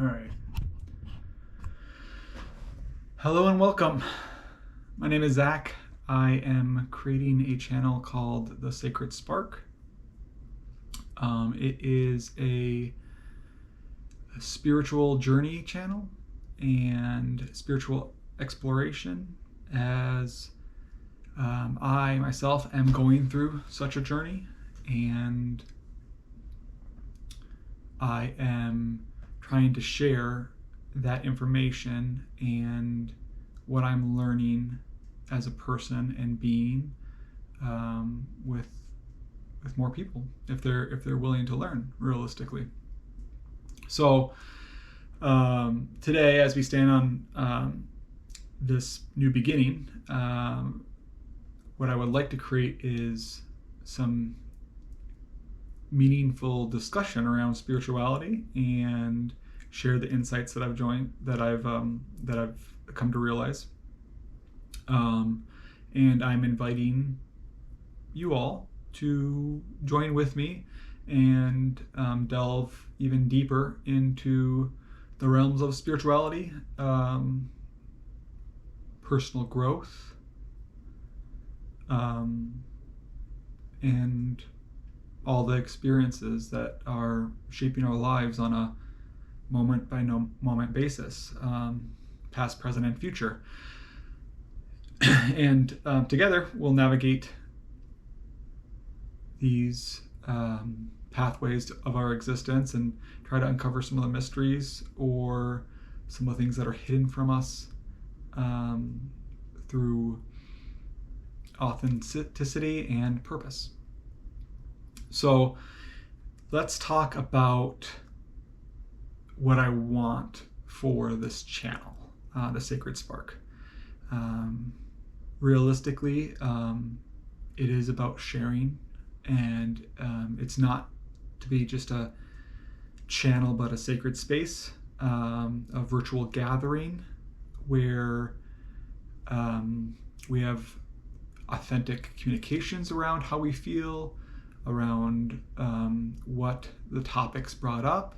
All right. Hello and welcome. My name is Zach. I am creating a channel called The Sacred Spark. It is a spiritual journey channel and spiritual exploration as I myself am going through such a journey, and I am trying to share that information and what I'm learning as a person and being with more people if they're willing to learn realistically. So today, as we stand on this new beginning, what I would like to create is some meaningful discussion around spirituality and share the insights that I've come to realize. And I'm inviting you all to join with me and delve even deeper into the realms of spirituality, personal growth, and all the experiences that are shaping our lives on a moment by moment basis, past, present, and future. And together we'll navigate these pathways of our existence and try to uncover some of the mysteries or some of the things that are hidden from us through authenticity and purpose. So let's talk about what I want for this channel, The Sacred Spark. Realistically, it is about sharing, and it's not to be just a channel but a sacred space, a virtual gathering where we have authentic communications around how we feel, around what the topics brought up,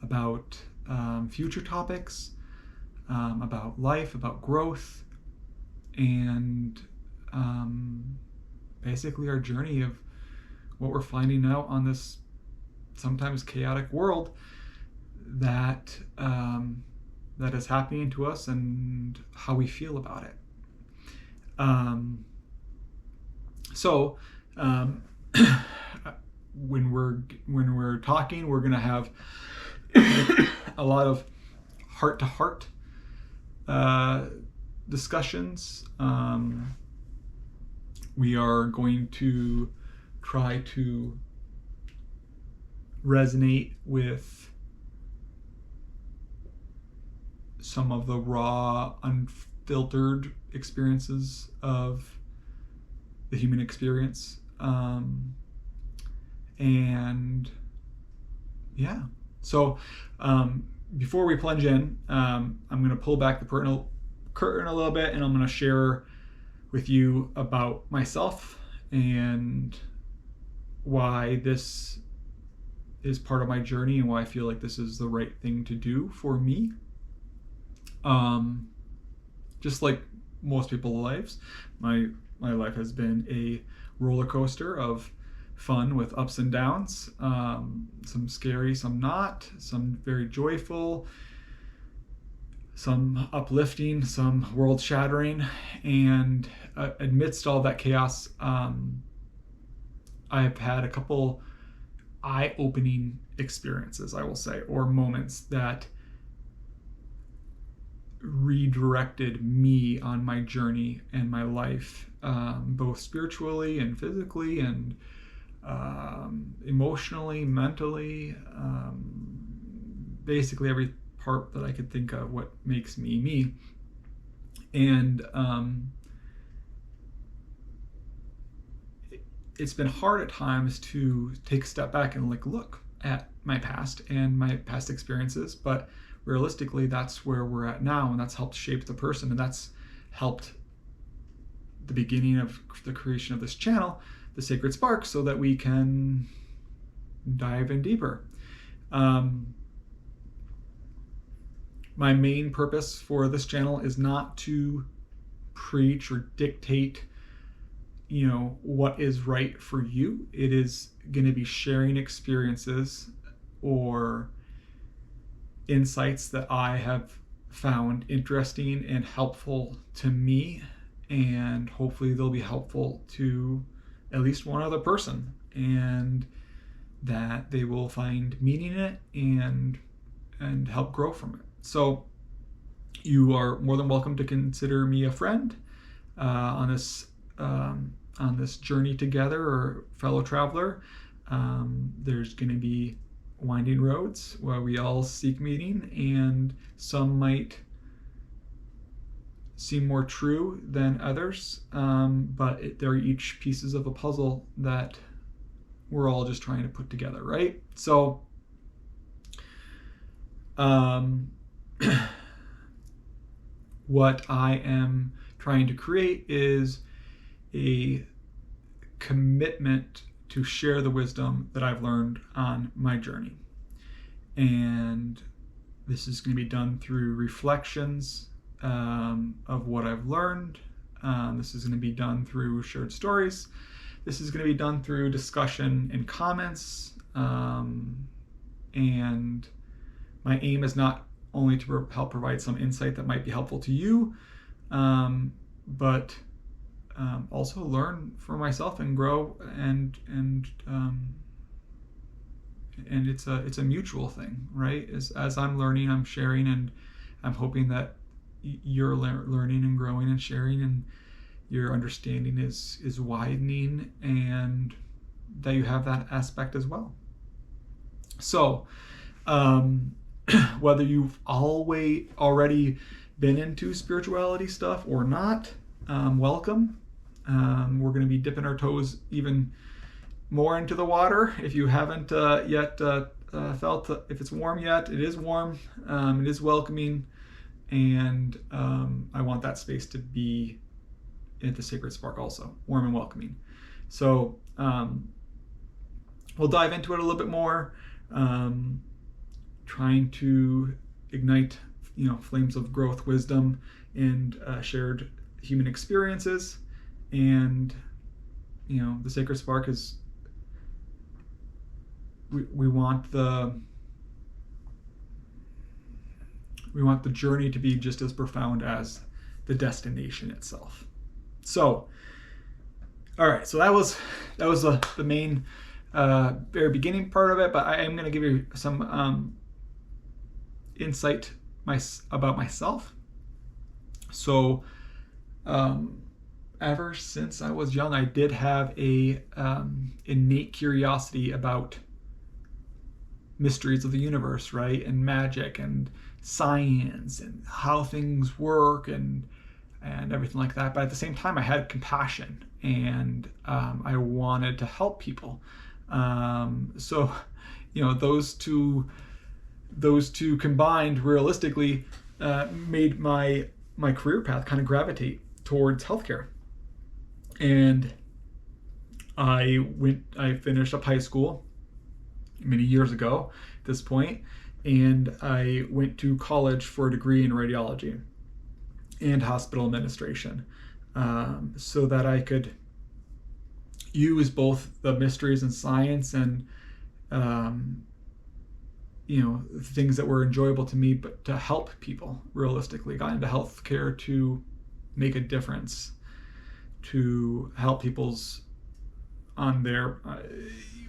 about future topics, about life, about growth, and basically our journey of what we're finding out on this sometimes chaotic world that is happening to us and how we feel about it. So when we're talking, we're going to have a lot of heart-to-heart discussions. We are going to try to resonate with some of the raw, unfiltered experiences of the human experience. And yeah, so before we plunge in, I'm going to pull back the curtain a little bit, and I'm going to share with you about myself and why this is part of my journey and why I feel like this is the right thing to do for me. Just like most people's lives, my life has been a roller coaster of fun with ups and downs, some scary, some not, some very joyful, some uplifting, some world shattering. And amidst all that chaos, I've had a couple eye-opening experiences, I will say, or moments that redirected me on my journey and my life, both spiritually and physically and emotionally, mentally, basically every part that I could think of what makes me me. And it's been hard at times to take a step back and look at my past and my past experiences, but realistically that's where we're at now, and that's helped shape the person, and that's helped the beginning of the creation of this channel, The Sacred Spark, so that we can dive in deeper. my main purpose for this channel is not to preach or dictate, what is right for you. It is going to be sharing experiences or insights that I have found interesting and helpful to me, and hopefully they'll be helpful to at least one other person, and that they will find meaning in it and help grow from it. So you are more than welcome to consider me a friend on this journey together, or fellow traveler. There's going to be winding roads where we all seek meaning, and some might seem more true than others, but they're each pieces of a puzzle that we're all just trying to put together, right? So what I am trying to create is a commitment to share the wisdom that I've learned on my journey. And this is going to be done through reflections of what I've learned. This is going to be done through shared stories. This is going to be done through discussion and comments. And my aim is not only to help provide some insight that might be helpful to you, but also learn for myself and grow, and it's a mutual thing, right? As I'm learning, I'm sharing, and I'm hoping that you're learning and growing and sharing, and your understanding is widening, and that you have that aspect as well. So whether you've already been into spirituality stuff or not, welcome. We're going to be dipping our toes even more into the water. If you haven't yet felt if it's warm yet, it is warm. It is welcoming, and I want that space to be at the Sacred Spark also, warm and welcoming. So we'll dive into it a little bit more, trying to ignite flames of growth, wisdom, and shared human experiences. And the Sacred Spark is, we want the journey to be just as profound as the destination itself. So all right, so that was the main very beginning part of it, but I am going to give you some insight about myself. So ever since I was young, I did have a innate curiosity about mysteries of the universe, right? And magic and science and how things work and everything like that. But at the same time, I had compassion, and I wanted to help people. So those two combined realistically made my career path kind of gravitate towards healthcare. And I finished up high school many years ago at this point, and I went to college for a degree in radiology and hospital administration, so that I could use both the mysteries and science and things that were enjoyable to me, but to help people realistically. Got into healthcare to make a difference, to help people's on their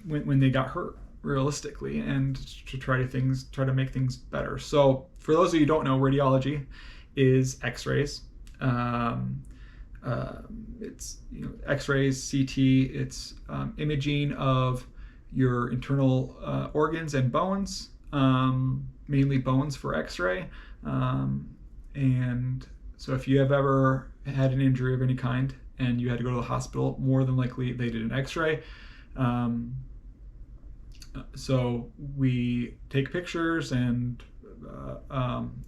when they got hurt realistically, and to try to make things better. So for those of you who don't know, radiology is x-rays. It's x-rays, CT, it's imaging of your internal organs and bones, mainly bones for x-ray. And so if you have ever had an injury of any kind and you had to go to the hospital, more than likely they did an x-ray. So we take pictures and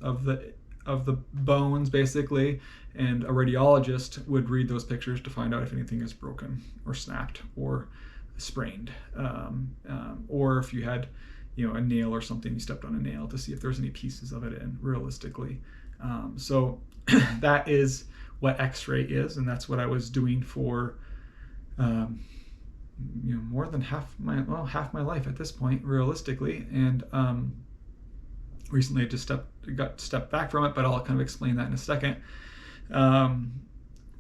of the bones basically, and a radiologist would read those pictures to find out if anything is broken or snapped or sprained, or if you had a nail or something. You stepped on a nail to see if there's any pieces of it in, realistically. So that is what X-ray is, and that's what I was doing for more than half my life at this point, realistically. And recently I just stepped back from it, but I'll kind of explain that in a second.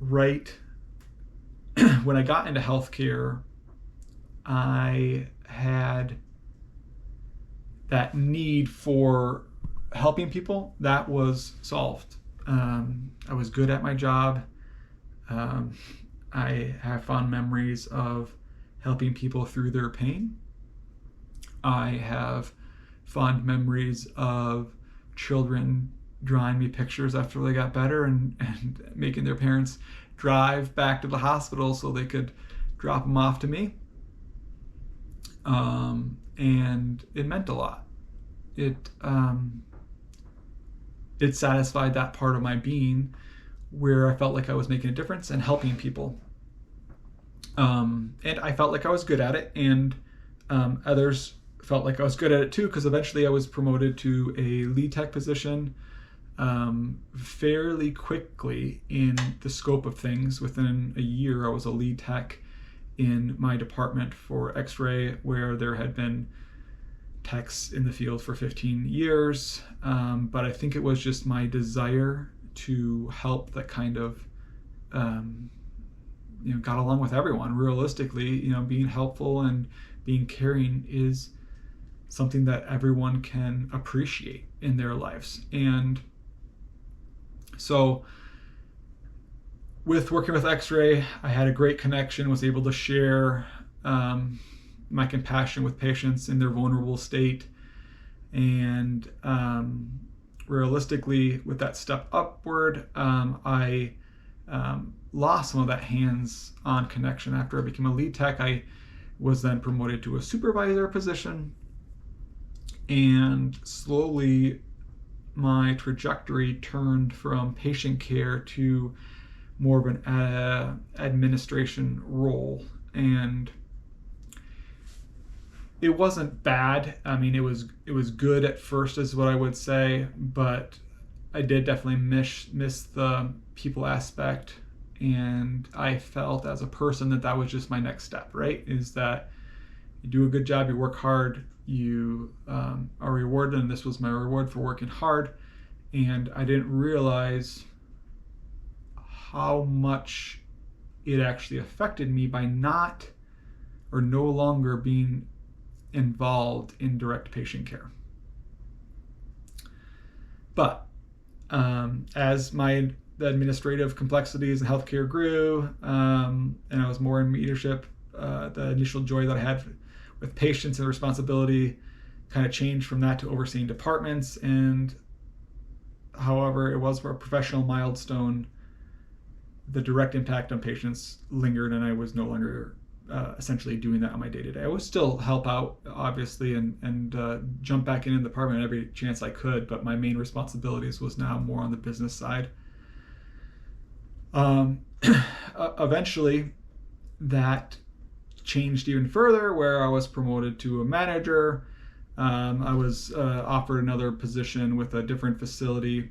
Right when I got into healthcare, I had that need for helping people that was solved. I was good at my job. I have fond memories of helping people through their pain. I have fond memories of children drawing me pictures after they got better and making their parents drive back to the hospital so they could drop them off to me. And it meant a lot. It satisfied that part of my being where I felt like I was making a difference and helping people. And I felt like I was good at it, and others felt like I was good at it too, because eventually I was promoted to a lead tech position fairly quickly in the scope of things. Within a year, I was a lead tech in my department for X-ray, where there had been techs in the field for 15 years. But I think it was just my desire to help that kind of got along with everyone. Realistically, being helpful and being caring is something that everyone can appreciate in their lives. And so with working with X-ray, I had a great connection, was able to share my compassion with patients in their vulnerable state. And realistically, with that step upward, I lost some of that hands-on connection. After I became a lead tech, I was then promoted to a supervisor position, and slowly my trajectory turned from patient care to more of an administration role. And it wasn't bad. I mean, it was good at first, is what I would say, but I did definitely miss the people aspect. And I felt as a person that was just my next step, right? Is that you do a good job, you work hard, you are rewarded, and this was my reward for working hard. And I didn't realize how much it actually affected me by no longer being involved in direct patient care. But as the administrative complexities in healthcare grew, and I was more in leadership, the initial joy that I had with patients and responsibility kind of changed from that to overseeing departments. And however it was for a professional milestone, the direct impact on patients lingered, and I was no longer essentially doing that on my day-to-day. I would still help out, obviously, and jump back in the department every chance I could, but my main responsibilities was now more on the business side. Eventually, that changed even further, where I was promoted to a manager. I was offered another position with a different facility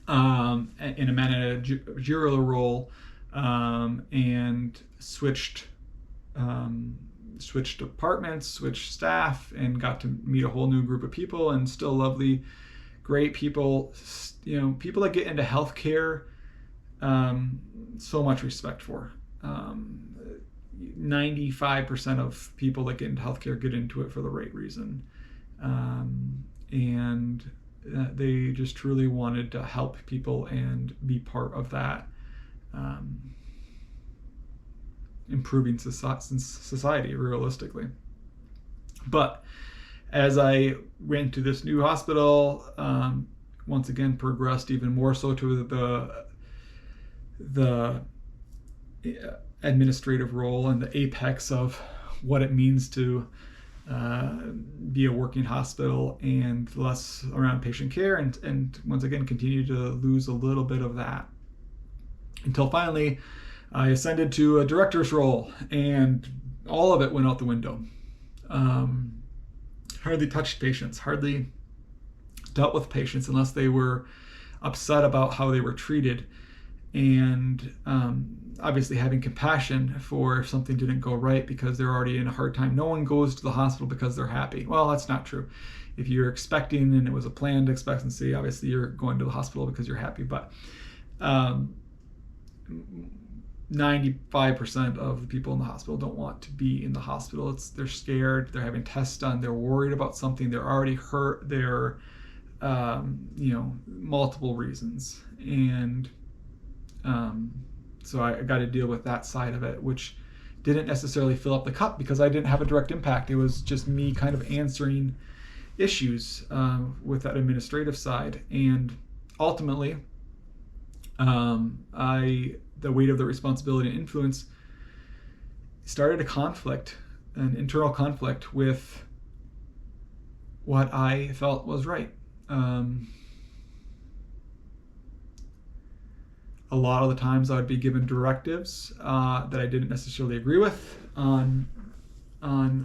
in a managerial role, and switched departments, switched staff, and got to meet a whole new group of people, and still lovely, great people. People that get into healthcare, so much respect for. 95% of people that get into healthcare get into it for the right reason, and they just truly wanted to help people and be part of that improving society, realistically. But as I went to this new hospital, once again progressed even more so to the administrative role and the apex of what it means to be a working hospital, and less around patient care, and once again continue to lose a little bit of that, until finally I ascended to a director's role, and all of it went out the window. hardly touched patients, hardly dealt with patients unless they were upset about how they were treated, and obviously having compassion for if something didn't go right because they're already in a hard time. No one goes to the hospital because they're happy. Well, that's not true. If you're expecting and it was a planned expectancy, obviously you're going to the hospital because you're happy. But 95% of the people in the hospital don't want to be in the hospital. They're scared. They're having tests done. They're worried about something. They're already hurt. They're multiple reasons. And so I got to deal with that side of it, which didn't necessarily fill up the cup because I didn't have a direct impact. It was just me kind of answering issues with that administrative side. And ultimately, the weight of the responsibility and influence started a conflict, an internal conflict with what I felt was right. A lot of the times I would be given directives that I didn't necessarily agree with on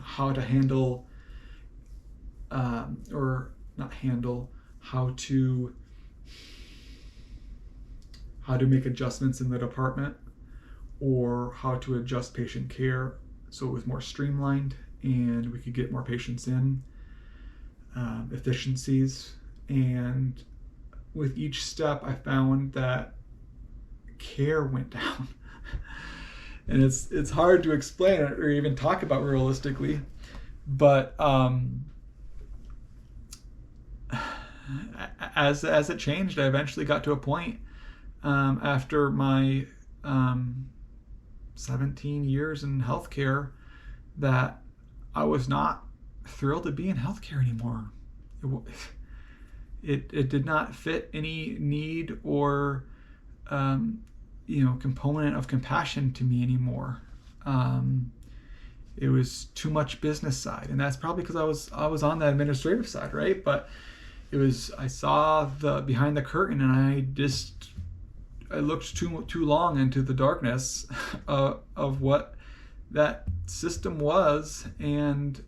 how to handle or not handle, how to make adjustments in the department, or how to adjust patient care so it was more streamlined and we could get more patients in, efficiencies. And with each step I found that care went down. And it's hard to explain it or even talk about realistically, but as it changed, I eventually got to a point after my 17 years in healthcare that I was not thrilled to be in healthcare anymore. It did not fit any need or component of compassion to me anymore. It was too much business side, and that's probably because I was on the administrative side, right? But I saw the behind the curtain, and I looked too long into the darkness of what that system was, and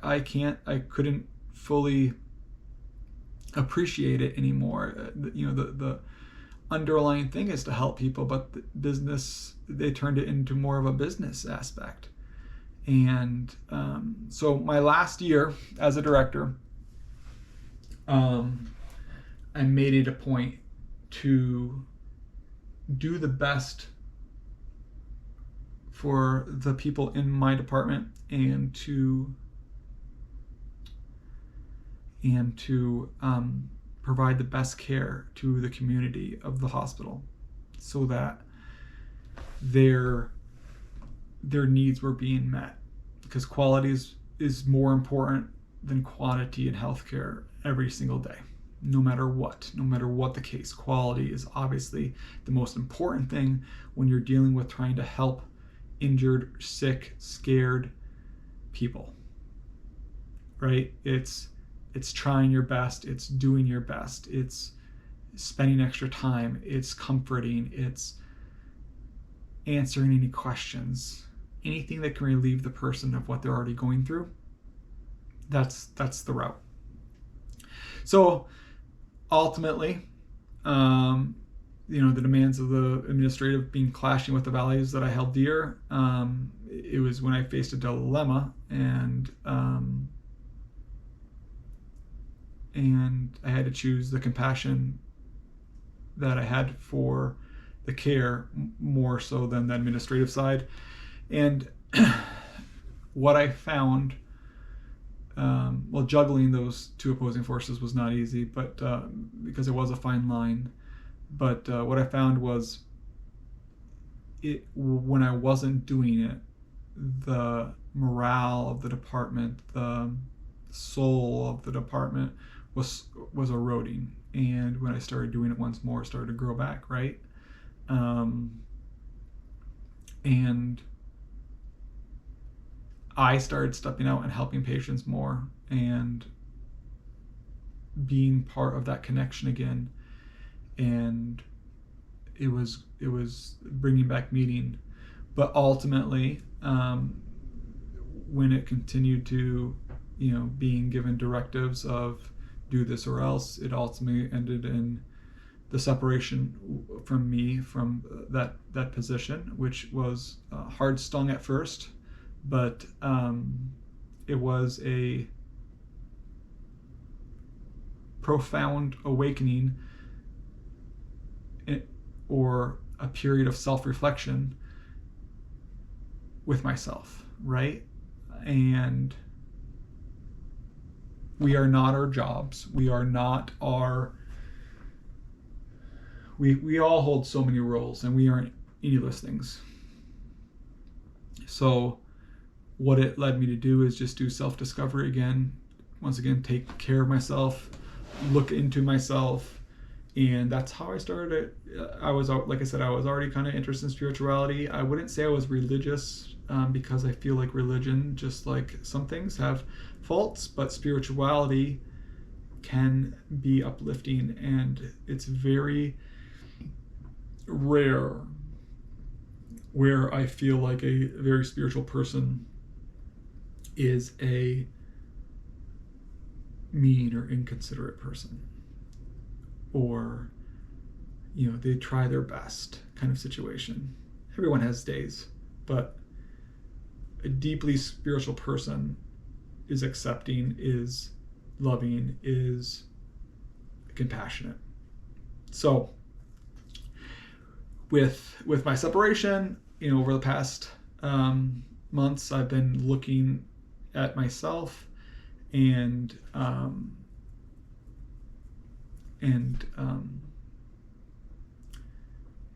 I couldn't fully appreciate it anymore. The underlying thing is to help people, but the business, they turned it into more of a business aspect. And so my last year as a director, I made it a point to do the best for the people in my department and to provide the best care to the community of the hospital so that their needs were being met, because quality is more important than quantity in healthcare every single day, no matter what the case. Quality is obviously the most important thing when you're dealing with trying to help injured, sick, scared people, right? It's trying your best, it's doing your best, it's spending extra time, it's comforting, it's answering any questions, anything that can relieve the person of what they're already going through. That's the route. So ultimately, the demands of the administrative being clashing with the values that I held dear, it was when I faced a dilemma, and I had to choose the compassion that I had for the care more so than the administrative side. And what I found, juggling those two opposing forces was not easy, but because it was a fine line. But what I found was, when I wasn't doing it, the morale of the department, the soul of the department was eroding. And when I started doing it once more, it started to grow back, right? And I started stepping out and helping patients more and being part of that connection again. And it was bringing back meaning. But ultimately, when it continued to, being given directives of do this or else, it ultimately ended in the separation from me from that position, which was hard stung at first, but it was a profound awakening or a period of self-reflection with myself, right? And we are not our jobs. We are not our... We all hold so many roles, and we aren't any of those things. So what it led me to do is just do self-discovery again. Once again, take care of myself, look into myself, and that's how I started. Like I said, I was already kind of interested in spirituality. I wouldn't say I was religious, because I feel like religion, just like some things, have faults, but spirituality can be uplifting, and it's very rare where I feel like a very spiritual person is a mean or inconsiderate person, or they try their best kind of situation. Everyone has days, but a deeply spiritual person is accepting, is loving, is compassionate. So with my separation, over the past months, I've been looking at myself and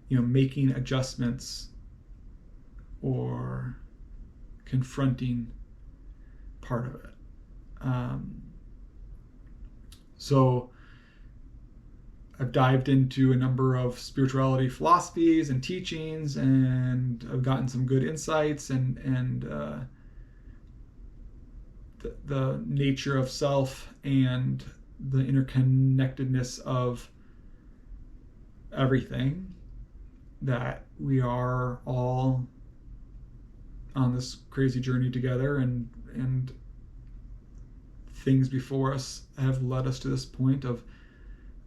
making adjustments or confronting part of it. So I've dived into a number of spirituality philosophies and teachings, and I've gotten some good insights and the nature of self and the interconnectedness of everything, that we are all on this crazy journey together, and things before us have led us to this point of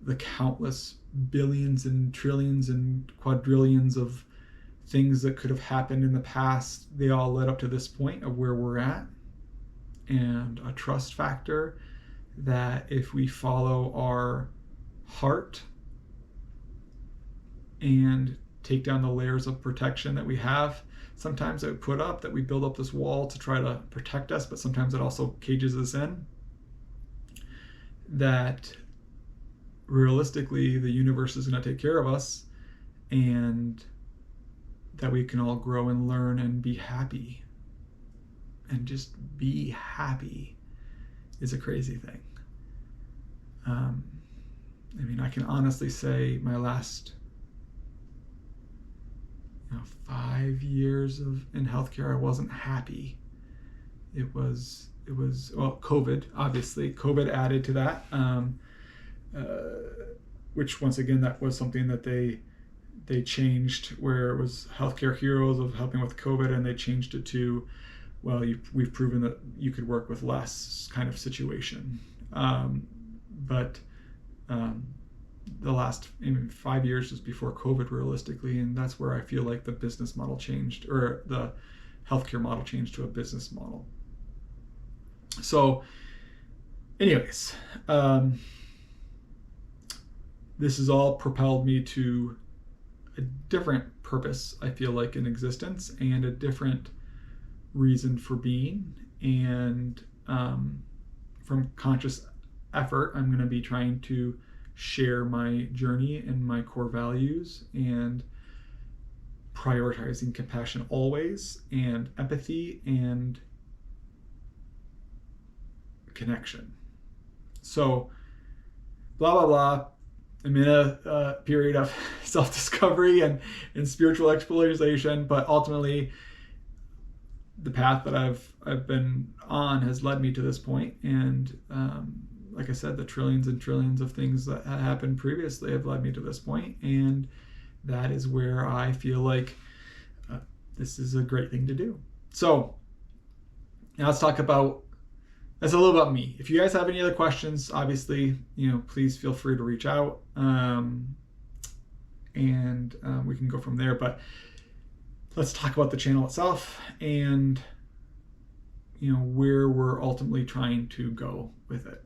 the countless billions and trillions and quadrillions of things that could have happened in the past. They all led up to this point of where we're at, and a trust factor that if we follow our heart and take down the layers of protection that we have, sometimes it put up, that we build up this wall to try to protect us, but sometimes it also cages us in, that realistically the universe is going to take care of us, and that we can all grow and learn and be happy. And just be happy is a crazy thing. I can honestly say my last 5 years in healthcare, I wasn't happy. It was COVID, obviously. COVID added to that, which once again, that was something that they changed, where it was healthcare heroes of helping with COVID, and they changed it to, well, we've proven that you could work with less kind of situation. But the last 5 years was before COVID, realistically, and that's where I feel like the business model changed, or the healthcare model changed to a business model. So anyways, this has all propelled me to a different purpose, I feel like, in existence, and a different reason for being. And from conscious effort, I'm going to be trying to share my journey and my core values, and prioritizing compassion always, and empathy, and connection. So blah blah blah, I'm in a period of self-discovery and spiritual exploration, but ultimately the path that I've been on has led me to this point. And like I said, the trillions and trillions of things that had happened previously have led me to this point, and that is where I feel like this is a great thing to do. So now let's talk about that's a little about me. If you guys have any other questions, obviously, please feel free to reach out, and we can go from there. But let's talk about the channel itself and where we're ultimately trying to go with it.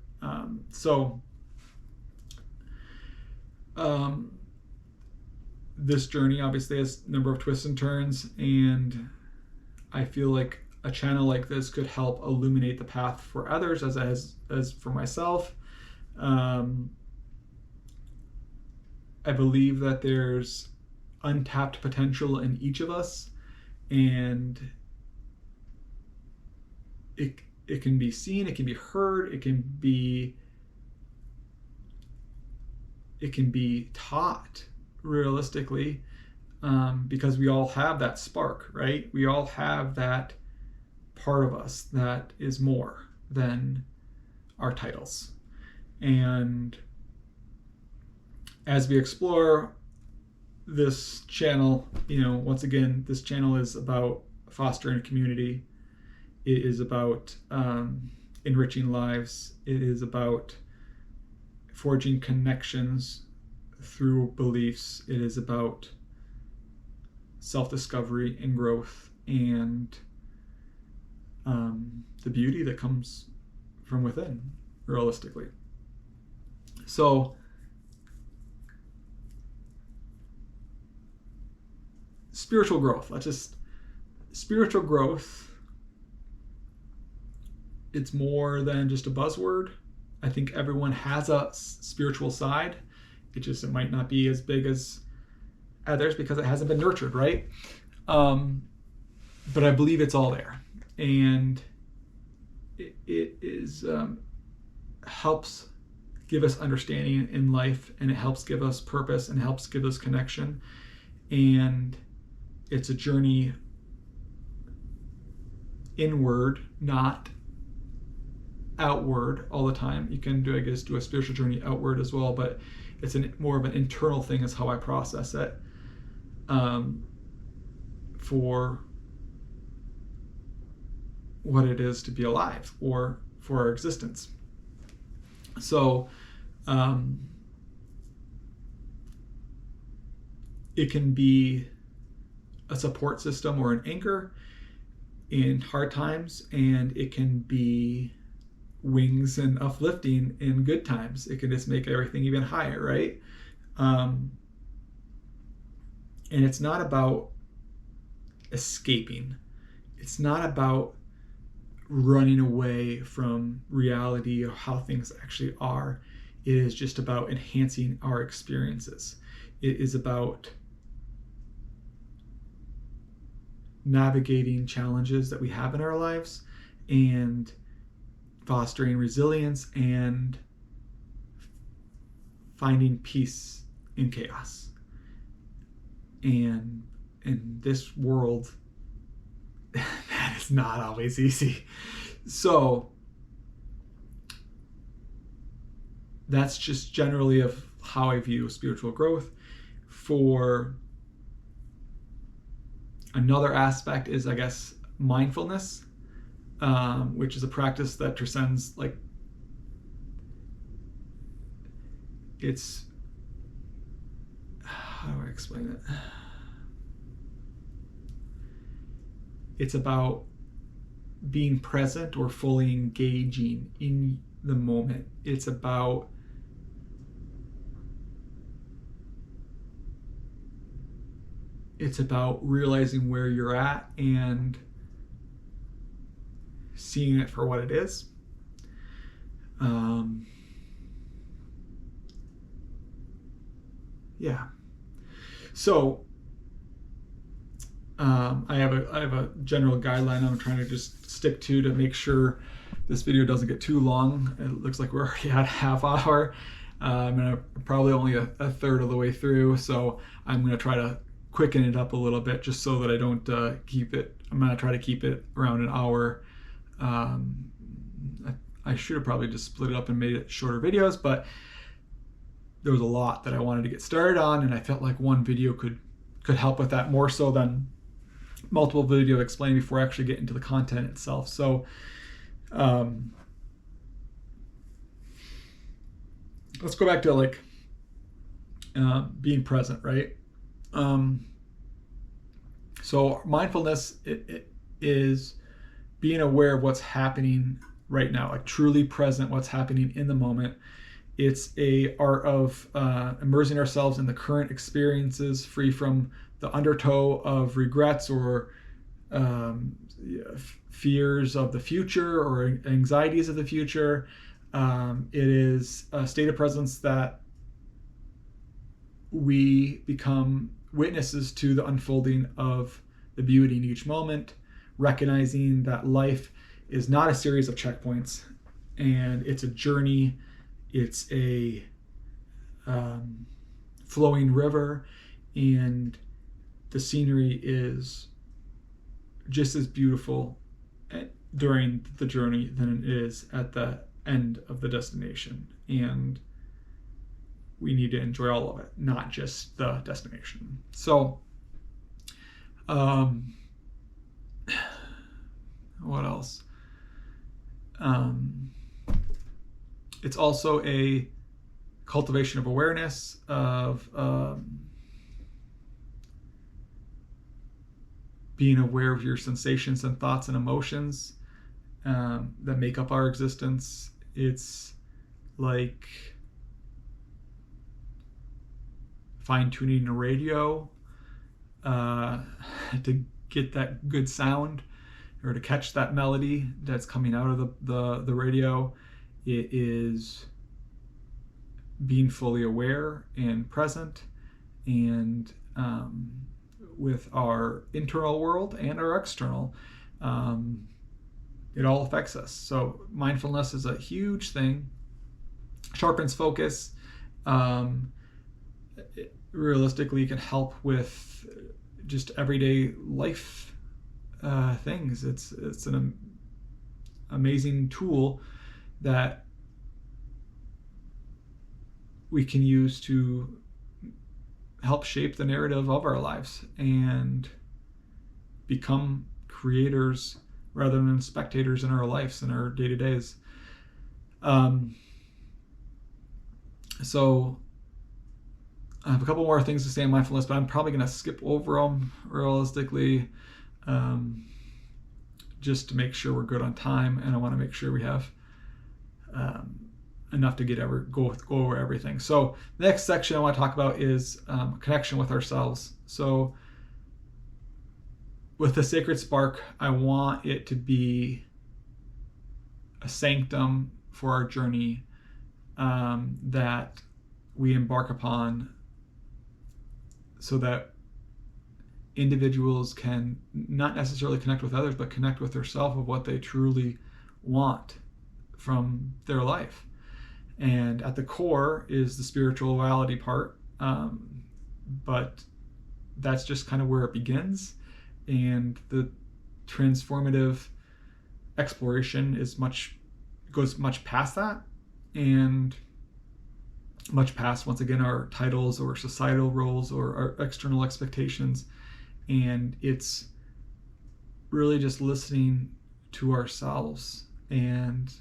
This journey obviously has a number of twists and turns, and I feel like a channel like this could help illuminate the path for others as for myself. I believe that there's untapped potential in each of us, and it can be seen, it can be heard, it can be taught realistically, because we all have that spark, right? We all have that part of us that is more than our titles. And as we explore this channel, once again, this channel is about fostering a community. It is about enriching lives. It is about forging connections through beliefs. It is about self-discovery and growth, and the beauty that comes from within, realistically. So spiritual growth, spiritual growth, it's more than just a buzzword. I think everyone has a spiritual side. It might not be as big as others because it hasn't been nurtured, right? But I believe it's all there, and it is helps give us understanding in life, and it helps give us purpose, and helps give us connection. And it's a journey inward, not outward all the time. You can do a spiritual journey outward as well, but it's more of an internal thing is how I process it, for what it is to be alive, or for our existence. So it can be a support system or an anchor in hard times, and it can be wings and uplifting in good times. It can just make everything even higher, right? And it's not about escaping. It's not about running away from reality or how things actually are. It is just about enhancing our experiences. It is about navigating challenges that we have in our lives and fostering resilience and finding peace in chaos. And in this world, that is not always easy. So that's just generally of how I view spiritual growth. For another aspect is, I guess, mindfulness, which is a practice that transcends, it's, how do I explain it? It's about being present or fully engaging in the moment. It's about realizing where you're at and seeing it for what it is. Yeah. So I have a general guideline I'm trying to just stick to make sure this video doesn't get too long. It looks like we're already at a half hour. And I'm probably only a third of the way through, so I'm going to try to quicken it up a little bit just so that I don't keep it. I'm going to try to keep it around an hour. I should have probably just split it up and made it shorter videos, but there was a lot that I wanted to get started on, and I felt like one video could help with that more so than multiple video explaining before I actually get into the content itself. So let's go back to like being present, right? So mindfulness it is being aware of what's happening right now, like truly present, what's happening in the moment. It's a art of immersing ourselves in the current experiences, free from the undertow of regrets or fears of the future or anxieties of the future. It is a state of presence that we become witnesses to the unfolding of the beauty in each moment, recognizing that life is not a series of checkpoints, and it's a journey. It's a flowing river, and the scenery is just as beautiful during the journey than it is at the end of the destination. And we need to enjoy all of it, not just the destination. So, what else? It's also a cultivation of awareness of being aware of your sensations and thoughts and emotions that make up our existence. It's like fine-tuning a radio to get that good sound, or to catch that melody that's coming out of the radio. It is being fully aware and present, and with our internal world and our external, it all affects us. So mindfulness is a huge thing. Sharpens focus. It realistically can help with just everyday life things. It's an amazing tool that we can use to help shape the narrative of our lives and become creators rather than spectators in our lives and our day-to-days. So I have a couple more things to say on mindfulness, but I'm probably going to skip over them realistically, just to make sure we're good on time, and I want to make sure we have enough to go over everything. So the next section I want to talk about is connection with ourselves. So with the sacred spark, I want it to be a sanctum for our journey that we embark upon, so that individuals can not necessarily connect with others, but connect with themselves of what they truly want from their life. And at the core is the spirituality part, but that's just kind of where it begins. And the transformative exploration goes much past that, and much past, once again, our titles or societal roles or our external expectations. And it's really just listening to ourselves and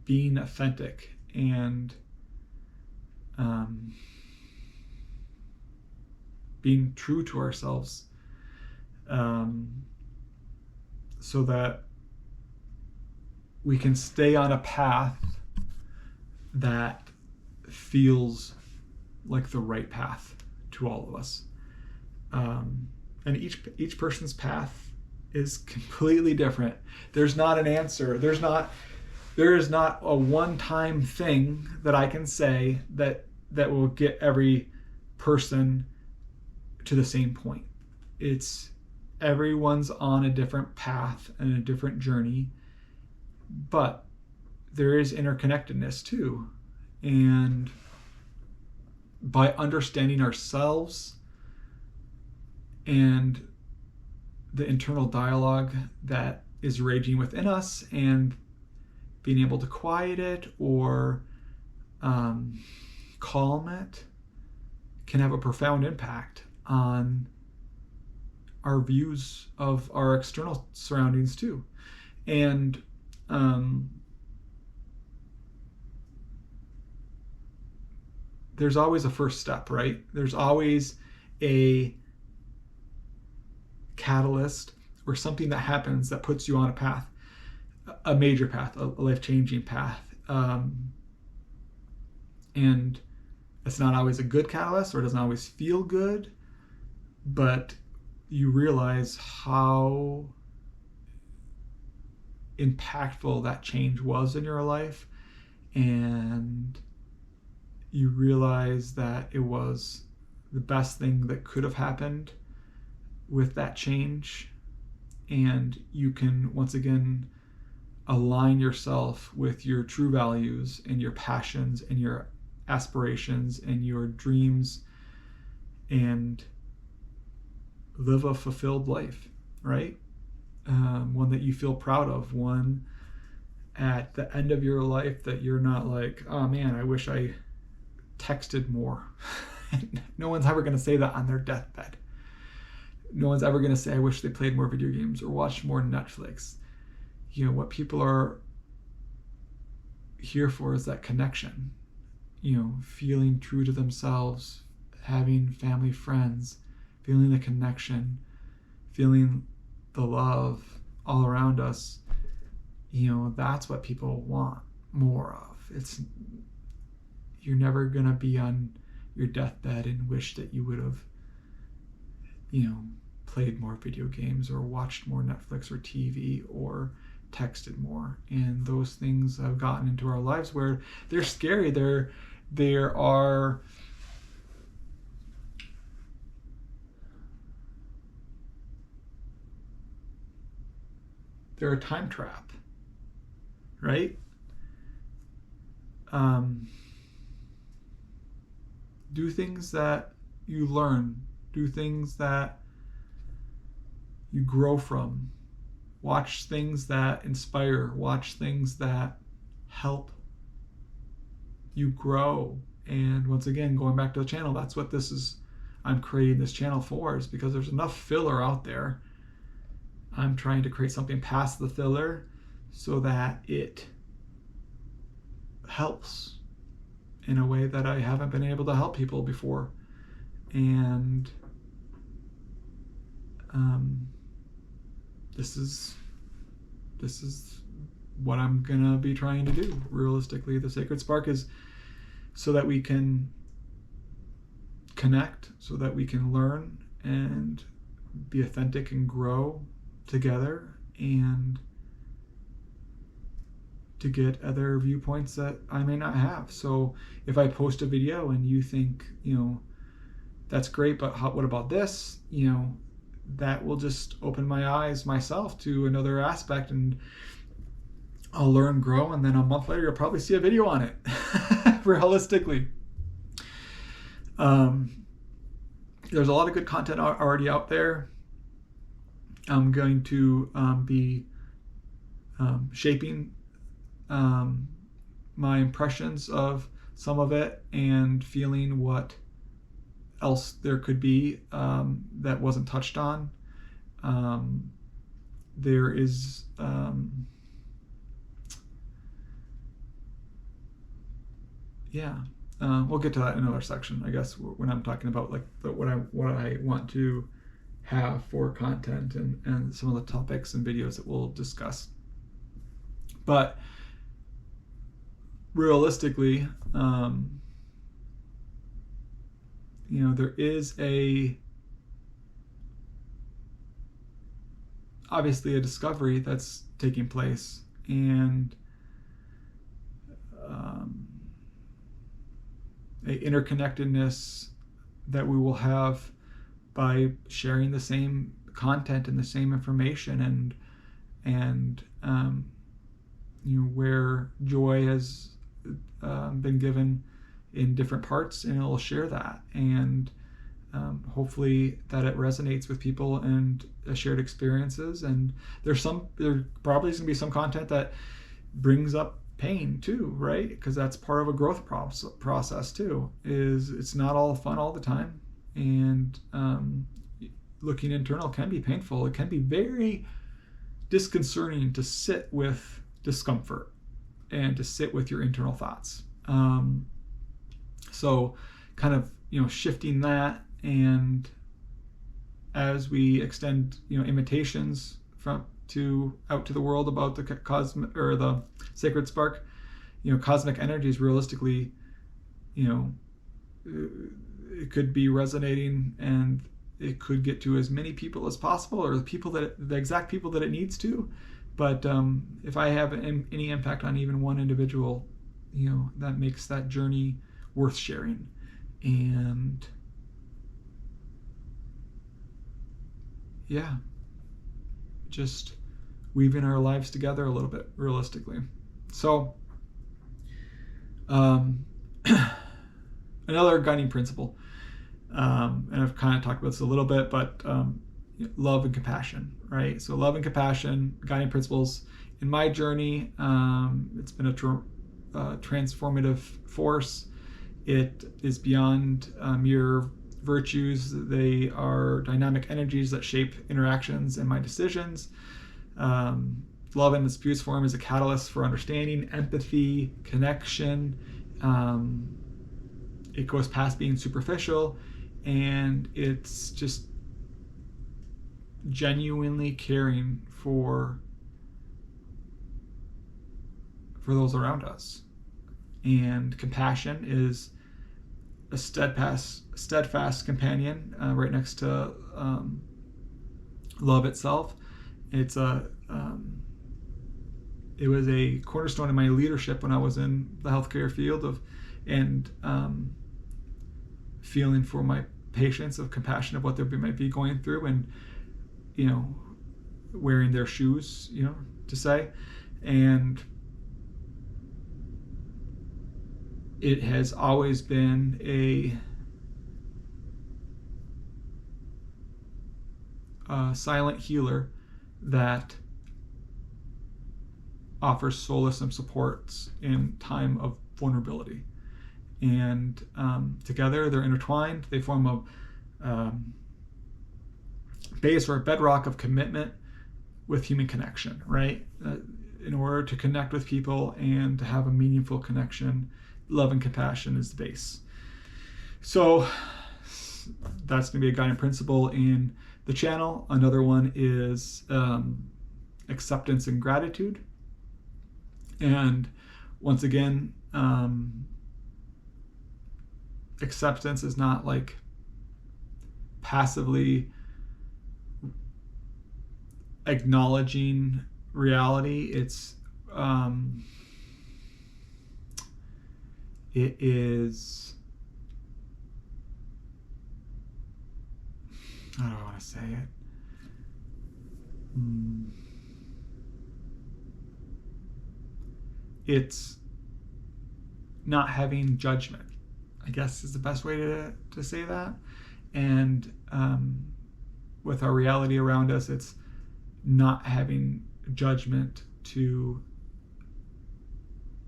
being authentic and being true to ourselves, so that we can stay on a path that feels like the right path to all of us. And each person's path is completely different. There's not an answer. There is not a one-time thing that I can say that will get every person to the same point. It's everyone's on a different path and a different journey, but there is interconnectedness too. And by understanding ourselves and the internal dialogue that is raging within us, and being able to quiet it or calm it, can have a profound impact on our views of our external surroundings too. And there's always a first step, right? There's always a catalyst or something that happens that puts you on a path, a major path, a life-changing path. And it's not always a good catalyst, or it doesn't always feel good, but you realize how impactful that change was in your life, and you realize that it was the best thing that could have happened with that change, and you can once again align yourself with your true values and your passions and your aspirations and your dreams and live a fulfilled life, right? One that you feel proud of, one at the end of your life that you're not like, oh man, I wish I texted more. No one's ever going to say that on their deathbed. No one's ever going to say, I wish they played more video games or watched more Netflix. You know, what people are here for is that connection, you know, feeling true to themselves, having family, friends, feeling the connection, feeling the love all around us. You know, that's what people want more of. You're never going to be on your deathbed and wish that you would have, you know, played more video games or watched more Netflix or TV or texted more. And those things have gotten into our lives where they're scary. There are a time trap, right? Do things that you learn, do things that you grow from, watch things that inspire, watch things that help you grow. And once again, going back to the channel, that's what this is, I'm creating this channel for, is because there's enough filler out there. I'm trying to create something past the filler so that it helps in a way that I haven't been able to help people before. And this is what I'm gonna be trying to do. Realistically, the Sacred Spark is so that we can connect, so that we can learn and be authentic and grow together, and to get other viewpoints that I may not have. So if I post a video and you think, you know, that's great, but what about this? You know, that will just open my eyes myself to another aspect, and I'll learn, grow, and then a month later you'll probably see a video on it. Realistically. There's a lot of good content already out there. I'm going to be shaping my impressions of some of it and feeling what else there could be that wasn't touched on. There is we'll get to that in another section, I guess, when I'm talking about like what I want to have for content and some of the topics and videos that we'll discuss. But realistically, you know, there is obviously a discovery that's taking place, and a interconnectedness that we will have by sharing the same content and the same information, and you know, where joy has been given in different parts, and it'll share that, and hopefully that it resonates with people and shared experiences. And there probably is going to be some content that brings up pain too, right? Because that's part of a growth process too. It's not all fun all the time, and looking internal can be painful. It can be very disconcerting to sit with discomfort and to sit with your internal thoughts. So kind of, shifting that, and as we extend, invitations out to the world about the cosmic or the sacred spark, cosmic energies realistically, it could be resonating, and it could get to as many people as possible, or the exact people that it needs to. But if I have any impact on even one individual, that makes that journey worth sharing. And yeah, just weaving our lives together a little bit realistically. So another guiding principle, and I've kind of talked about this a little bit, but love and compassion, right? So love and compassion, guiding principles in my journey. It's been a transformative force. It is beyond mere virtues. They are dynamic energies that shape interactions and my decisions. Love in its purest form is a catalyst for understanding, empathy, connection. It goes past being superficial, and it's just genuinely caring for those around us. And compassion is a steadfast companion, right next to love itself. It was a cornerstone in my leadership when I was in the healthcare field and feeling for my patients, of compassion of what they might be going through, and wearing their shoes, to say. And it has always been a silent healer that offers solace and supports in time of vulnerability. And together they're intertwined. They form a base or a bedrock of commitment with human connection, right? In order to connect with people and to have a meaningful connection, love and compassion is the base. So that's going to be a guiding principle in the channel. Another one is acceptance and gratitude. And once again, acceptance is not like passively acknowledging reality. It is, how do I want to say it? It's not having judgment, I guess, is the best way to say that. And with our reality around us, it's not having judgment to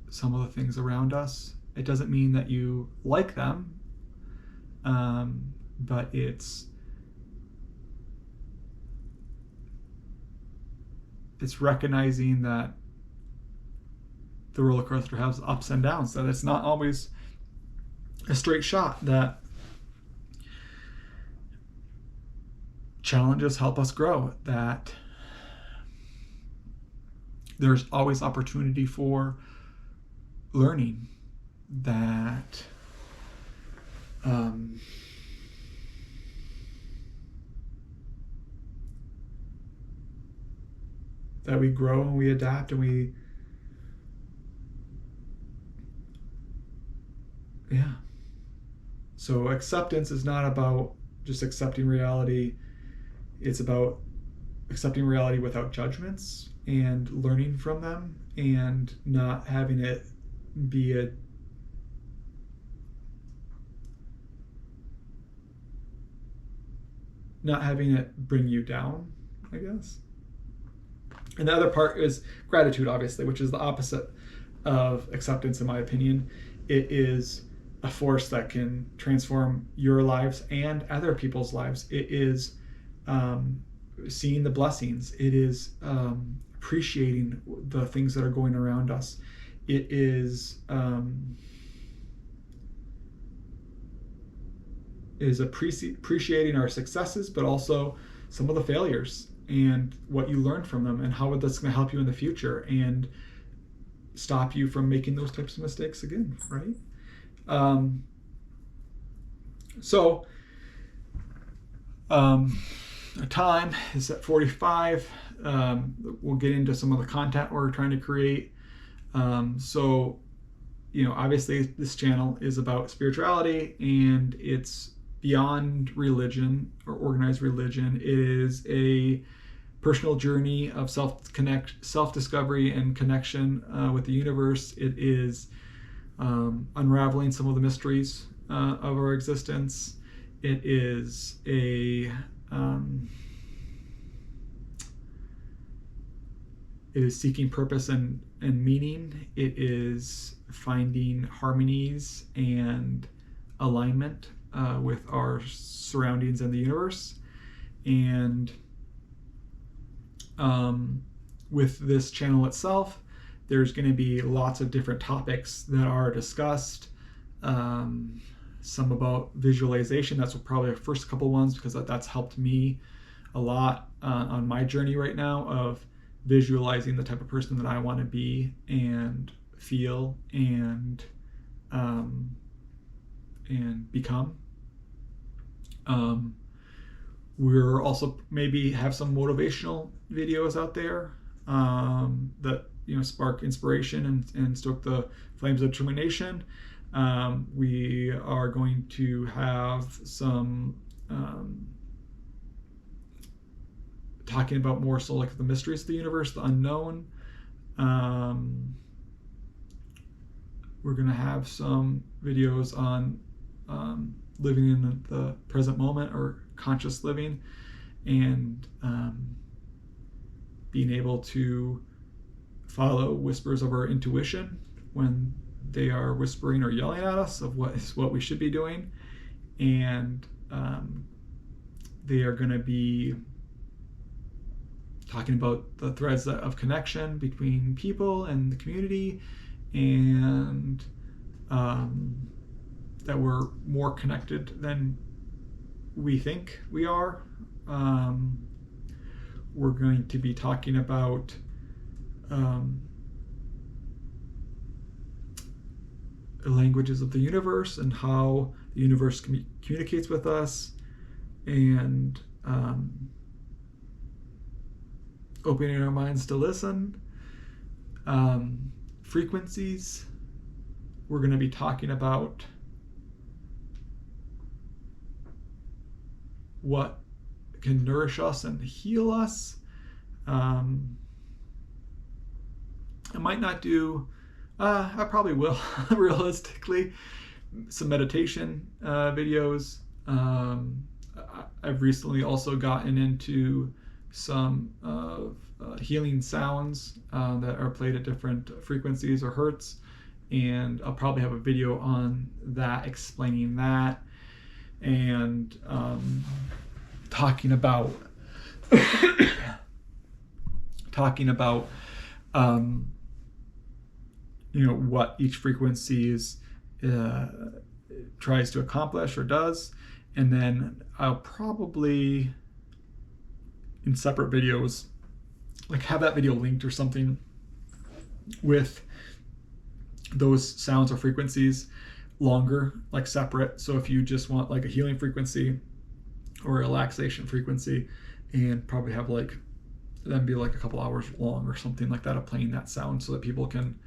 some of the things around us. It doesn't mean that you like them, but it's recognizing that the roller coaster has ups and downs, that it's not always a straight shot, that challenges help us grow, that there's always opportunity for learning, that that we grow and we adapt and we So acceptance is not about just accepting reality. It's about accepting reality without judgments and learning from them, and not having it be not having it bring you down, I guess. And the other part is gratitude, obviously, which is the opposite of acceptance, in my opinion. It is a force that can transform your lives and other people's lives. It is seeing the blessings. It is appreciating the things that are going around us. It is is appreciating our successes, but also some of the failures and what you learned from them and how that's going to help you in the future and stop you from making those types of mistakes again, right? Time is at 45. We'll get into some of the content we're trying to create. Obviously this channel is about spirituality, and it's beyond religion or organized religion. It is a personal journey of self-discovery and connection with the universe. It is unraveling some of the mysteries of our existence. It is seeking purpose and meaning. It is finding harmonies and alignment with our surroundings and the universe. And with this channel itself, there's going to be lots of different topics that are discussed. Some about visualization. That's probably the first couple ones, because that's helped me a lot on my journey right now of visualizing the type of person that I want to be and feel and become. We're also maybe have some motivational videos out there that spark inspiration and stoke the flames of determination. We are going to have some talking about more so like the mysteries of the universe, the unknown. We're going to have some videos on living in the present moment, or conscious living, and being able to follow whispers of our intuition when they are whispering or yelling at us of what we should be doing. And they are going to be talking about the threads of connection between people and the community, and that we're more connected than we think we are. We're going to be talking about the languages of the universe and how the universe communicates with us, and opening our minds to listen. Frequencies. We're going to be talking about what can nourish us and heal us. I might not do, I probably will, realistically, some meditation videos. I've recently also gotten into some healing sounds that are played at different frequencies or hertz, and I'll probably have a video on that, explaining that, and talking about what each frequency tries to accomplish or does. And then I'll probably, in separate videos, like have that video linked or something with those sounds or frequencies longer, like separate. So if you just want like a healing frequency or a relaxation frequency, and probably have like them be like a couple hours long or something like that of playing that sound, so that people can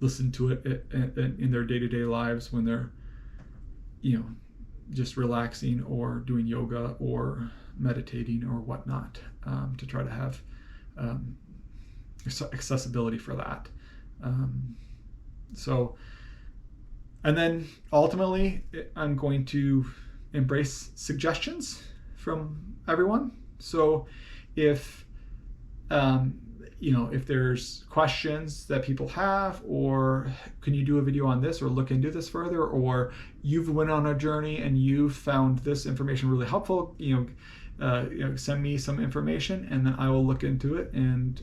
listen to it in their day-to-day lives when they're just relaxing or doing yoga or meditating or whatnot, to try to have accessibility for that. And then ultimately I'm going to embrace suggestions from everyone. So if if there's questions that people have, or can you do a video on this, or look into this further, or you've went on a journey and you found this information really helpful, send me some information, and then I will look into it and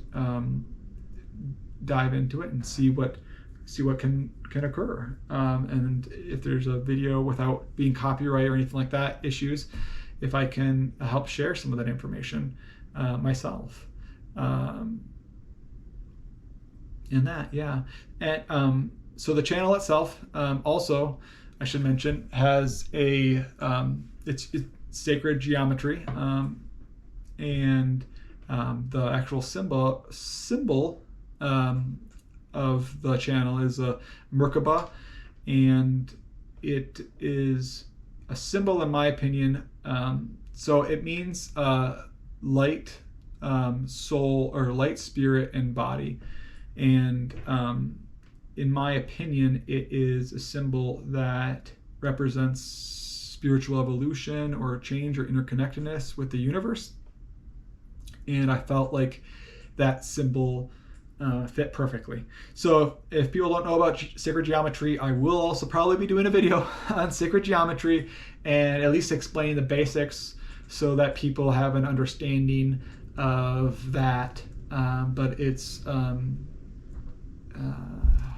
dive into it and see what see what can occur. And if there's a video without being copyright or anything like that issues, if I can help share some of that information myself. In that, yeah. And so the channel itself, also, I should mention, has a it's sacred geometry, and the actual symbol of the channel is a Merkaba, and it is a symbol, in my opinion. So it means light, soul, or light, spirit, and body. And in my opinion, it is a symbol that represents spiritual evolution or change or interconnectedness with the universe. And I felt like that symbol fit perfectly. So if people don't know about sacred geometry, I will also probably be doing a video on sacred geometry and at least explain the basics so that people have an understanding of that. But it's, how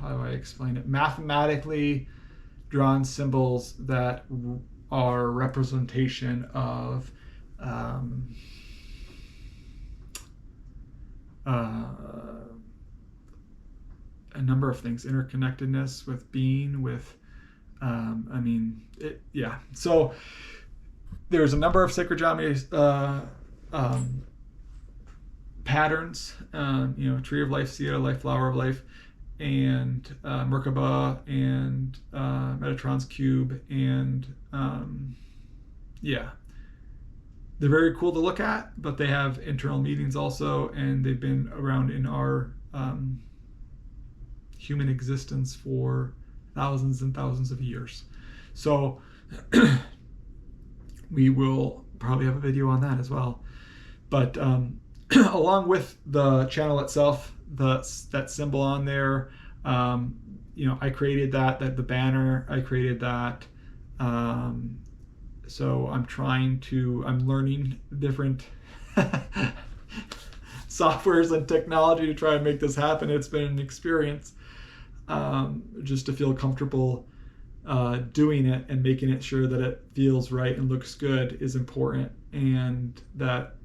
do I explain it? Mathematically drawn symbols that are representation of a number of things, interconnectedness with being, with yeah. So there's a number of sacred geometry patterns, tree of life, seed of life, flower of life, and Merkaba, and Metatron's cube, and yeah, they're very cool to look at, but they have internal meanings also, and they've been around in our human existence for thousands and thousands of years. So we will probably have a video on that as well. But along with the channel itself, that symbol on there, I created that the banner, I created that. So I'm learning different softwares and technology to try and make this happen. It's been an experience, just to feel comfortable doing it and making it sure that it feels right and looks good is important. And that,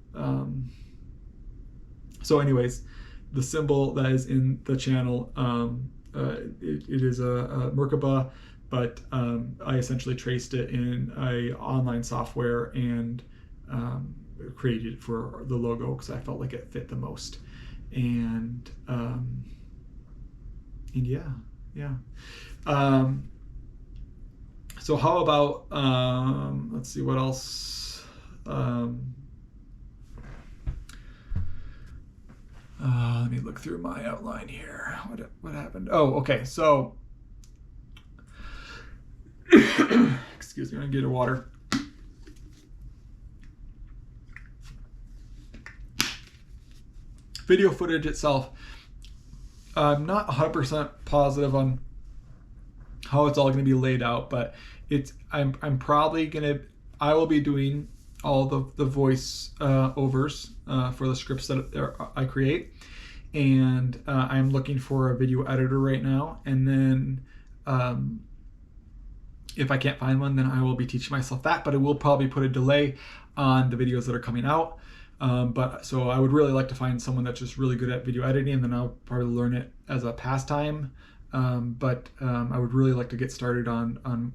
so anyways, the symbol that is in the channel, it is a Merkaba, but I essentially traced it in a online software and created it for the logo because I felt like it fit the most. And yeah. So how about let's see what else. Let me look through my outline here. What happened? Oh, okay. So, excuse me, I'm gonna get a water. Video footage itself, I'm not 100% positive on how it's all going to be laid out, but I'm probably I will be doing all the voice overs for the scripts that I create, and I'm looking for a video editor right now, and then if I can't find one, then I will be teaching myself that, but it will probably put a delay on the videos that are coming out. But so I would really like to find someone that's just really good at video editing, and then I'll probably learn it as a pastime. But I would really like to get started on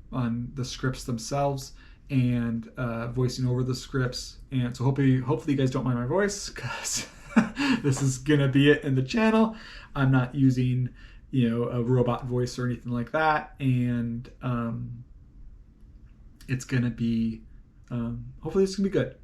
the scripts themselves and voicing over the scripts. And so hopefully you guys don't mind my voice, because this is gonna be it in the channel. I'm not using a robot voice or anything like that, and it's gonna be. Hopefully this can be good.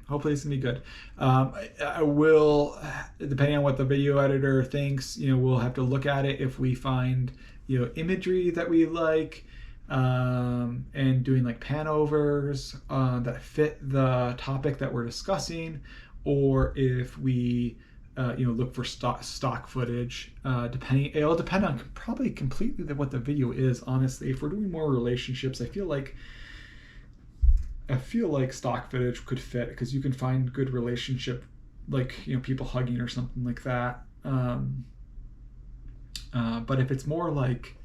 I will, depending on what the video editor thinks, we'll have to look at it if we find, imagery that we like, and doing like pan overs that fit the topic that we're discussing, or if we, look for stock footage. It'll depend on probably completely what the video is. Honestly, if we're doing more relationships, I feel like stock footage could fit, because you can find good relationship, like people hugging or something like that. But if it's more like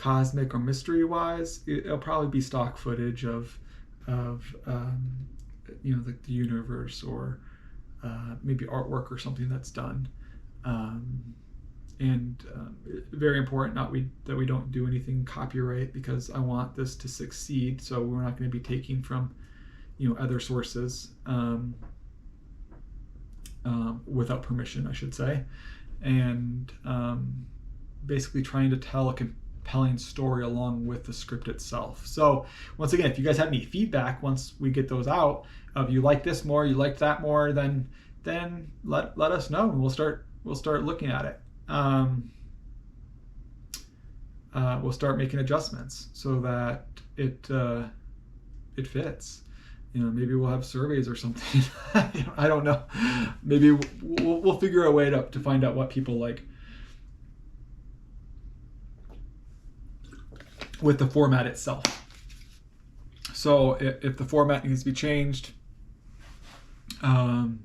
cosmic or mystery wise, it'll probably be stock footage of the universe, or maybe artwork or something that's done. Very important that we don't do anything copyright, because I want this to succeed. So we're not going to be taking from other sources without permission, I should say, and basically trying to tell a compelling story along with the script itself. So once again, if you guys have any feedback once we get those out, of you like this more, you like that more, then let us know, and we'll start looking at it. We'll start making adjustments so that it fits. Maybe we'll have surveys or something. I don't know. Maybe we'll figure a way to find out what people like with the format itself. So if the format needs to be changed, and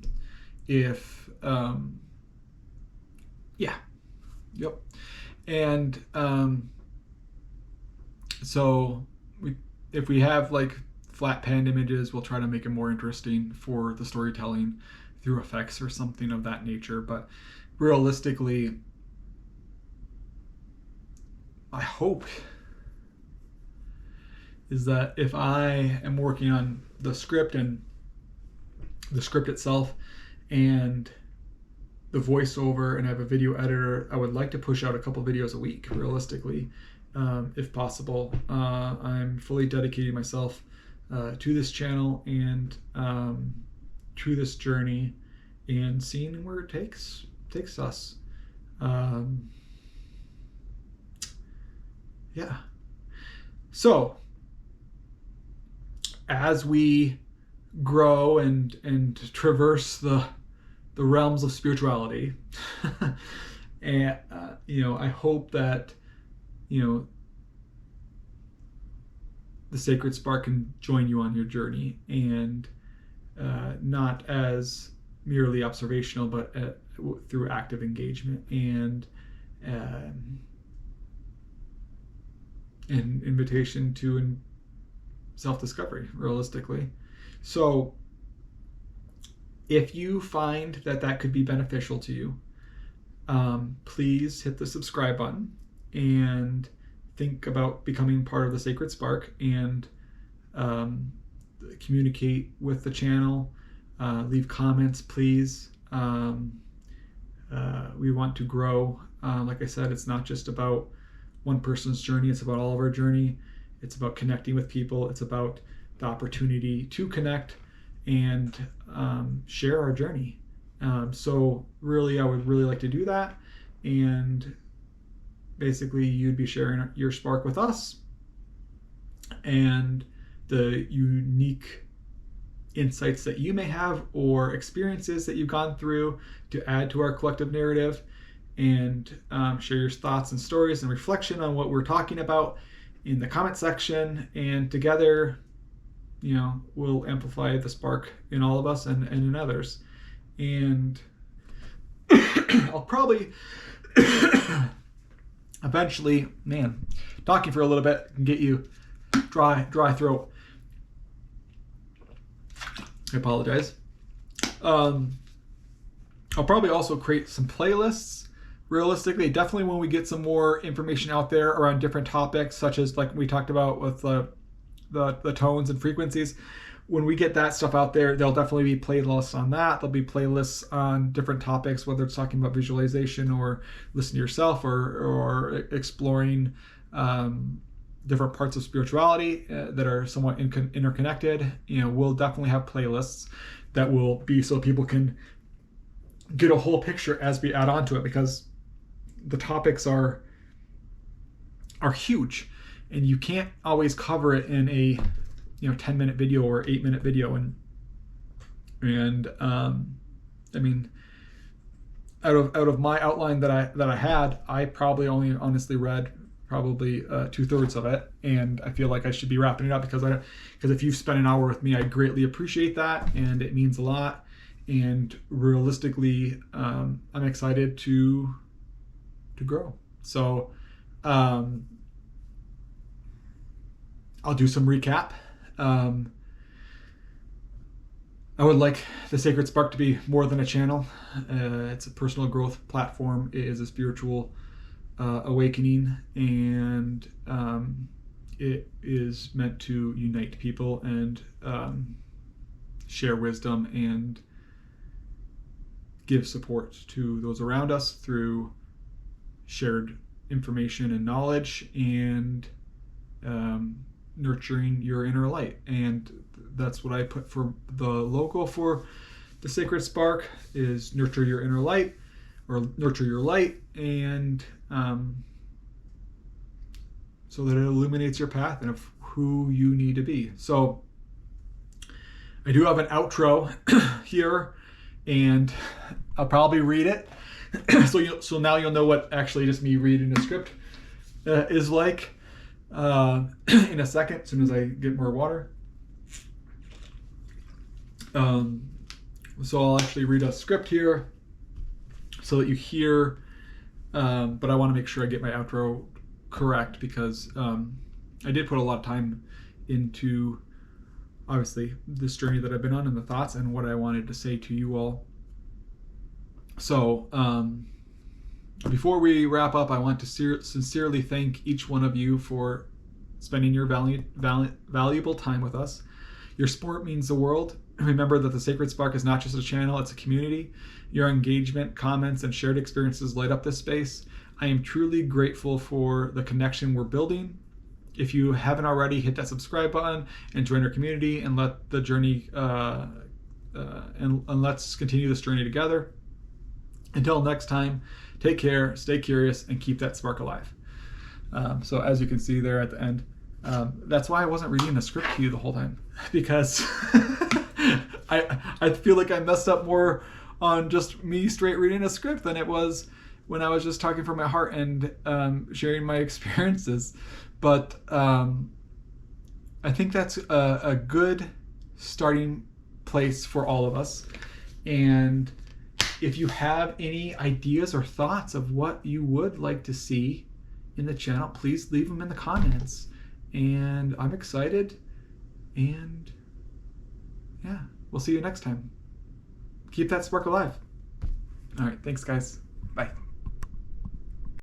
so if we have like flat panned images, we'll try to make it more interesting for the storytelling through effects or something of that nature. But realistically, I hope is that if I am working on the script and the script itself and the voiceover, and I have a video editor, I would like to push out a couple videos a week, realistically, if possible. I'm fully dedicating myself to this channel and to this journey, and seeing where it takes us. So as we grow and traverse the realms of spirituality, and I hope that the Sacred Spark can join you on your journey, and not as merely observational, but through active engagement and an invitation to self-discovery, realistically. So if you find that could be beneficial to you, please hit the subscribe button and think about becoming part of the Sacred Spark, and communicate with the channel. Leave comments, please. We want to grow. Like I said, it's not just about one person's journey, it's about all of our journey. It's about connecting with people. It's about the opportunity to connect and share our journey. So really, I would really like to do that. And basically, you'd be sharing your spark with us and the unique insights that you may have, or experiences that you've gone through, to add to our collective narrative, and share your thoughts and stories and reflection on what we're talking about in the comment section. And together, we'll amplify the spark in all of us and in others. And I'll probably eventually, talking for a little bit can get you dry throat. I apologize. I'll probably also create some playlists. Realistically, definitely when we get some more information out there around different topics, such as like we talked about with the tones and frequencies. When we get that stuff out there, there'll definitely be playlists on that. There'll be playlists on different topics, whether it's talking about visualization or listen to yourself, or exploring different parts of spirituality that are somewhat interconnected. We'll definitely have playlists that will be so people can get a whole picture as we add on to it, because the topics are huge, and you can't always cover it in a 10-minute video or 8-minute video. And I mean, out of my outline that I had, I probably only honestly read probably 2/3 of it, and I feel like I should be wrapping it up, because if you've spent an hour with me, I greatly appreciate that, and it means a lot. And realistically, I'm excited to grow. So I'll do some recap. I would like the Sacred Spark to be more than a channel. It's a personal growth platform. It is a spiritual awakening, and it is meant to unite people and share wisdom and give support to those around us through shared information and knowledge, and nurturing your inner light. And that's what I put for the logo for the Sacred Spark, is nurture your inner light, or nurture your light, and so that it illuminates your path and of who you need to be. So I do have an outro here, and I'll probably read it. So now you'll know what actually just me reading a script is like in a second, as soon as I get more water. So I'll actually read a script here so that you hear, but I want to make sure I get my outro correct, because I did put a lot of time into, obviously, this journey that I've been on and the thoughts and what I wanted to say to you all. So before we wrap up, I want to sincerely thank each one of you for spending your valuable time with us. Your support means the world. Remember that the Sacred Spark is not just a channel, it's a community. Your engagement, comments, and shared experiences light up this space. I am truly grateful for the connection we're building. If you haven't already, hit that subscribe button and join our community, and let the journey and let's continue this journey together. Until next time, take care, stay curious, and keep that spark alive. So as you can see there at the end, that's why I wasn't reading the script to you the whole time, because I feel like I messed up more on just me straight reading a script than it was when I was just talking from my heart and sharing my experiences. But I think that's a good starting place for all of us. And if you have any ideas or thoughts of what you would like to see in the channel, please leave them in the comments. And I'm excited. And yeah, we'll see you next time. Keep that spark alive. All right, thanks guys. Bye.